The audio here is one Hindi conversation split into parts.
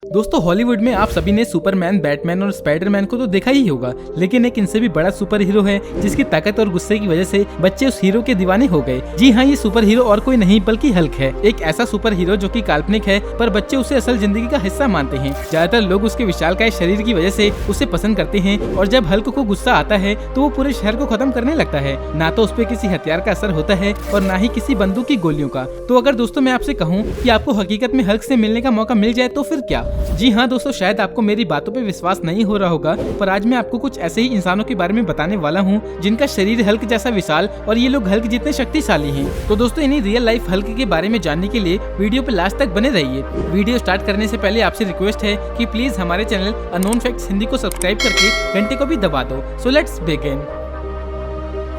दोस्तों हॉलीवुड में आप सभी ने सुपरमैन, बैटमैन और स्पाइडरमैन को तो देखा ही होगा, लेकिन एक इनसे भी बड़ा सुपर हीरो है जिसकी ताकत और गुस्से की वजह से बच्चे उस हीरो के दीवाने हो गए। जी हाँ, ये सुपर हीरो और कोई नहीं बल्कि हल्क है। एक ऐसा सुपर हीरो जो कि काल्पनिक है पर बच्चे उसे असल जिंदगी का हिस्सा मानते हैं। ज्यादातर लोग उसके विशालकाय शरीर की वजह से उसे पसंद करते हैं और जब हल्क को गुस्सा आता है तो वो पूरे शहर को खत्म करने लगता है। ना तो उस पर किसी हथियार का असर होता है और ना ही किसी बंदूक की गोलियों का। तो अगर दोस्तों मैं आपसे कहूँ कि आपको हकीकत में हल्क से मिलने का मौका मिल जाए तो फिर क्या? जी हाँ दोस्तों, शायद आपको मेरी बातों पे विश्वास नहीं हो रहा होगा, पर आज मैं आपको कुछ ऐसे ही इंसानों के बारे में बताने वाला हूँ जिनका शरीर हल्क जैसा विशाल और ये लोग हल्क जितने शक्तिशाली हैं। तो दोस्तों इन्हीं रियल लाइफ हल्क के बारे में जानने के लिए वीडियो पे लास्ट तक बने रहिए। वीडियो स्टार्ट करने से पहले आपसे रिक्वेस्ट है कि प्लीज हमारे चैनल अननोन फैक्ट्स हिंदी को सब्सक्राइब करके घंटे को भी दबा दो। So let's begin.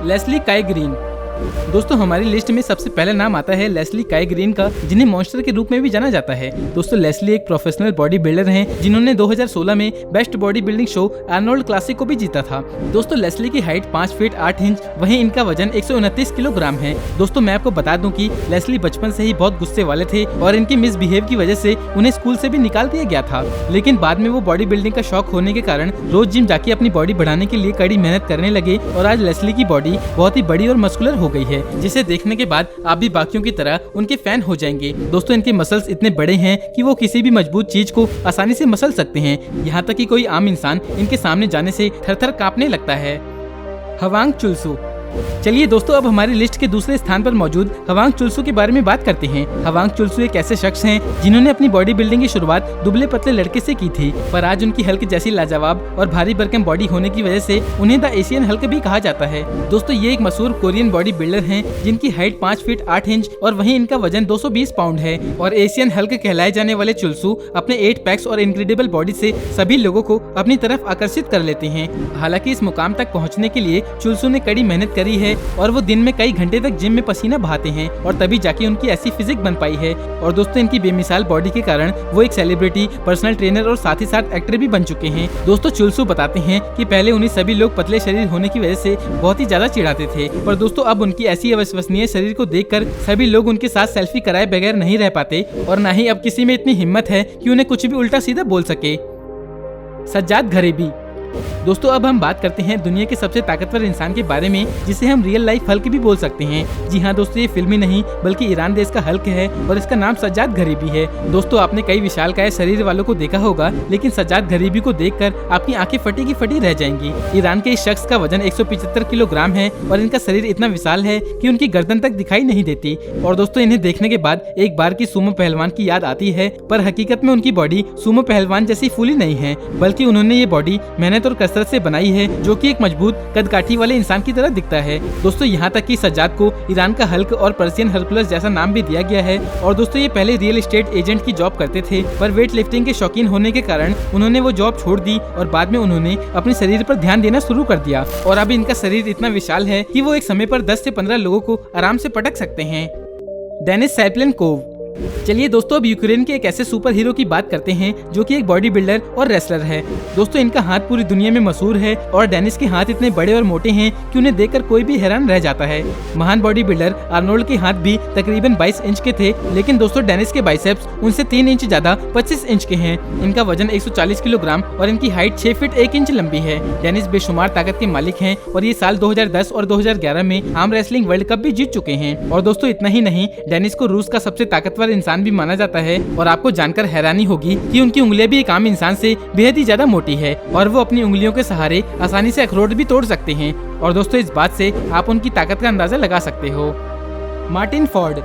लेस्ली काई ग्रीन। दोस्तों हमारी लिस्ट में सबसे पहला नाम आता है लेस्ली काई ग्रीन का, जिन्हें मॉन्स्टर के रूप में भी जाना जाता है। दोस्तों लेस्ली एक प्रोफेशनल बॉडी बिल्डर हैं जिन्होंने 2016 में best body building show Arnold classic को भी जीता था। दोस्तों लेस्ली की हाइट 5 फीट 8 इंच, वहीं इनका वजन 129 किलोग्राम है। दोस्तों मैं आपको बता दूं कि लेस्ली बचपन से ही बहुत गुस्से वाले थे और इनके मिसबिहेव की वजह से उन्हें स्कूल से भी निकाल दिया गया था। लेकिन बाद में वो बॉडी बिल्डिंग का शौक होने के कारण रोज जिम जाके अपनी बॉडी बढ़ाने के लिए कड़ी मेहनत करने लगे और आज लेस्ली की बॉडी बहुत ही बड़ी और मस्कुलर हो गई है, जिसे देखने के बाद आप भी बाकियों की तरह उनके फैन हो जाएंगे। दोस्तों इनके मसल्स इतने बड़े हैं कि वो किसी भी मजबूत चीज को आसानी से मसल सकते हैं। यहाँ तक कि कोई आम इंसान इनके सामने जाने से थर-थर कांपने लगता है। हवांग चुल्सू। चलिए दोस्तों अब हमारी लिस्ट के दूसरे स्थान पर मौजूद हवांग चुल्सू के बारे में बात करते हैं। हवांग चुल्सू एक ऐसे शख्स हैं जिन्होंने अपनी बॉडी बिल्डिंग की शुरुआत दुबले पतले लड़के से की थी, पर आज उनकी हल्क जैसी लाजवाब और भारी भरकम बॉडी होने की वजह से उन्हें द एशियन हल्क भी कहा जाता है। दोस्तों ये एक मशहूर कोरियन बॉडी बिल्डर हैं जिनकी हाइट 5 फीट 8 इंच और वहीं इनका वजन 220 पाउंड है। और एशियन हल्क कहलाए जाने वाले चुल्सू अपने 8 पैक्स और इनक्रेडिबल बॉडी से सभी लोगों को अपनी तरफ आकर्षित कर लेते हैं। हालांकि इस मुकाम तक पहुँचने के लिए चुल्सू ने कड़ी मेहनत करी है और दिन में कई घंटे तक जिम में पसीना बहाते हैं और तभी जाके उनकी ऐसी फिजिक बन पाई है। और दोस्तों इनकी बेमिसाल बॉडी के कारण वो एक सेलिब्रिटी, पर्सनल ट्रेनर और साथ ही साथ एक्टर भी बन चुके हैं। दोस्तों चुल्सू बताते हैं कि पहले उन्हें सभी लोग पतले शरीर होने की वजह से बहुत ही ज्यादा चिढ़ाते थे, पर दोस्तों अब उनकी ऐसी अविश्वसनीय शरीर को देखकर सभी लोग उनके साथ सेल्फी कराए बगैर नहीं रह पाते और न ही अब किसी में इतनी हिम्मत है कि उन्हें कुछ भी उल्टा सीधा बोल सके। सज्जाद घरेबी। दोस्तों अब हम बात करते हैं दुनिया के सबसे ताकतवर इंसान के बारे में, जिसे हम रियल लाइफ हल्क भी बोल सकते हैं। जी हाँ दोस्तों, ये फिल्मी नहीं बल्कि ईरान देश का हल्क है और इसका नाम सज्जाद घरीबी है। दोस्तों आपने कई विशालकाय शरीर वालों को देखा होगा, लेकिन सज्जाद घरीबी को देखकर आपकी आंखें फटी की फटी रह जाएंगी। ईरान के इस शख्स का वजन 175 किलोग्राम है और इनका शरीर इतना विशाल है कि उनकी गर्दन तक दिखाई नहीं देती। और दोस्तों इन्हें देखने के बाद एक बार की सुमो पहलवान की याद आती है, पर हकीकत में उनकी बॉडी सुमो पहलवान जैसी फूली नहीं है, बल्कि उन्होंने ये बॉडी मेहनत और कसरत से बनाई है, जो कि एक मजबूत कदकाठी वाले इंसान की तरह दिखता है। दोस्तों यहाँ तक कि सज्जाद को ईरान का हल्क और पर्शियन हरकुलस जैसा नाम भी दिया गया है। और दोस्तों ये पहले रियल एस्टेट एजेंट की जॉब करते थे, पर वेट लिफ्टिंग के शौकीन होने के कारण उन्होंने वो जॉब छोड़ दी और बाद में उन्होंने अपने शरीर पर ध्यान देना शुरू कर दिया। और अब इनका शरीर इतना विशाल है कि वो एक समय पर 10 से 15 लोगों को आराम से पटक सकते हैं। डेनिस सैपलेनकोव। चलिए दोस्तों अब यूक्रेन के एक ऐसे सुपर हीरो की बात करते हैं जो कि एक बॉडी बिल्डर और रेसलर है। दोस्तों इनका हाथ पूरी दुनिया में मशहूर है और डेनिस के हाथ इतने बड़े और मोटे हैं कि उन्हें देखकर कोई भी हैरान रह जाता है। महान बॉडी बिल्डर आर्नोल्ड के हाथ भी तकरीबन 22 इंच के थे, लेकिन दोस्तों डेनिस के बाइसेप्स उनसे 3 इंच ज्यादा 25 इंच के हैं। इनका वजन 140 किलोग्राम और इनकी हाइट 6 फीट 1 इंच लंबी है। डेनिस बेशुमार ताकत के मालिक हैं और ये साल 2010 और 2011 में आर्म रेसलिंग वर्ल्ड कप भी जीत चुके हैं। और दोस्तों इतना ही नहीं, डेनिस को रूस का सबसे ताकतवर इंसान भी माना जाता है। और आपको जानकर हैरानी होगी कि उनकी उंगलियां भी एक आम इंसान से बेहद ही ज्यादा मोटी है और वो अपनी उंगलियों के सहारे आसानी से अखरोट भी तोड़ सकते हैं। और दोस्तों इस बात से आप उनकी ताकत का अंदाजा लगा सकते हो। Martin Ford.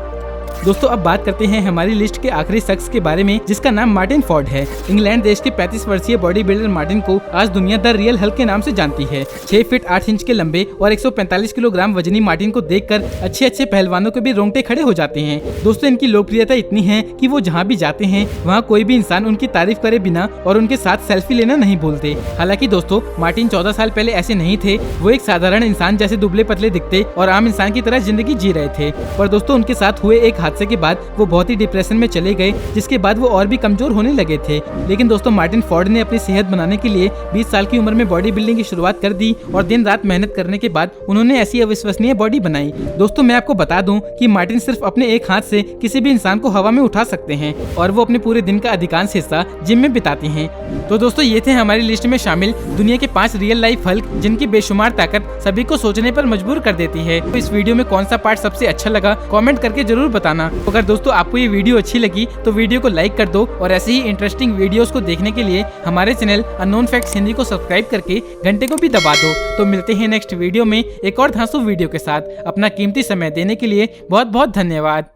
दोस्तों अब बात करते हैं हमारी लिस्ट के आखिरी शख्स के बारे में, जिसका नाम मार्टिन फोर्ड है। इंग्लैंड देश के 35 वर्षीय बॉडी बिल्डर मार्टिन को आज दुनिया द रियल हल्क के नाम से जानती है। 6 फीट 8 इंच के लंबे और 145 किलोग्राम वजनी मार्टिन को देखकर अच्छे पहलवानों के भी रोंगटे खड़े हो जाते हैं। दोस्तों इनकी लोकप्रियता इतनी है कि वो जहाँ भी जाते हैं वहाँ कोई भी इंसान उनकी तारीफ करे बिना और उनके साथ सेल्फी लेना नहीं भूलते। हालांकि दोस्तों मार्टिन 14 साल पहले ऐसे नहीं थे, वो एक साधारण इंसान जैसे दुबले पतले दिखते और आम इंसान की तरह जिंदगी जी रहे थे। पर दोस्तों उनके साथ हुए एक एक हादसे के बाद वो बहुत ही डिप्रेशन में चले गए, जिसके बाद वो और भी कमजोर होने लगे थे। लेकिन दोस्तों मार्टिन फोर्ड ने अपनी सेहत बनाने के लिए 20 साल की उम्र में बॉडी बिल्डिंग की शुरुआत कर दी और दिन रात मेहनत करने के बाद उन्होंने ऐसी अविश्वसनीय बॉडी बनाई। दोस्तों मैं आपको बता दूं कि मार्टिन सिर्फ अपने एक हाथ से किसी भी इंसान को हवा में उठा सकते हैं और वो अपने पूरे दिन का अधिकांश हिस्सा जिम में बिताते हैं। तो दोस्तों ये थे हमारी लिस्ट में शामिल दुनिया के 5 रियल लाइफ हल्क जिनकी बेशुमार ताकत सभी को सोचने पर मजबूर कर देती है। तो इस वीडियो में कौन सा पार्ट सबसे अच्छा लगा कमेंट करके जरूर बताना। अगर दोस्तों आपको ये वीडियो अच्छी लगी तो वीडियो को लाइक कर दो और ऐसे ही इंटरेस्टिंग वीडियोस को देखने के लिए हमारे चैनल अननोन फैक्ट्स हिंदी को सब्सक्राइब करके घंटे को भी दबा दो। तो मिलते हैं नेक्स्ट वीडियो में एक और धांसू वीडियो के साथ। अपना कीमती समय देने के लिए बहुत बहुत धन्यवाद।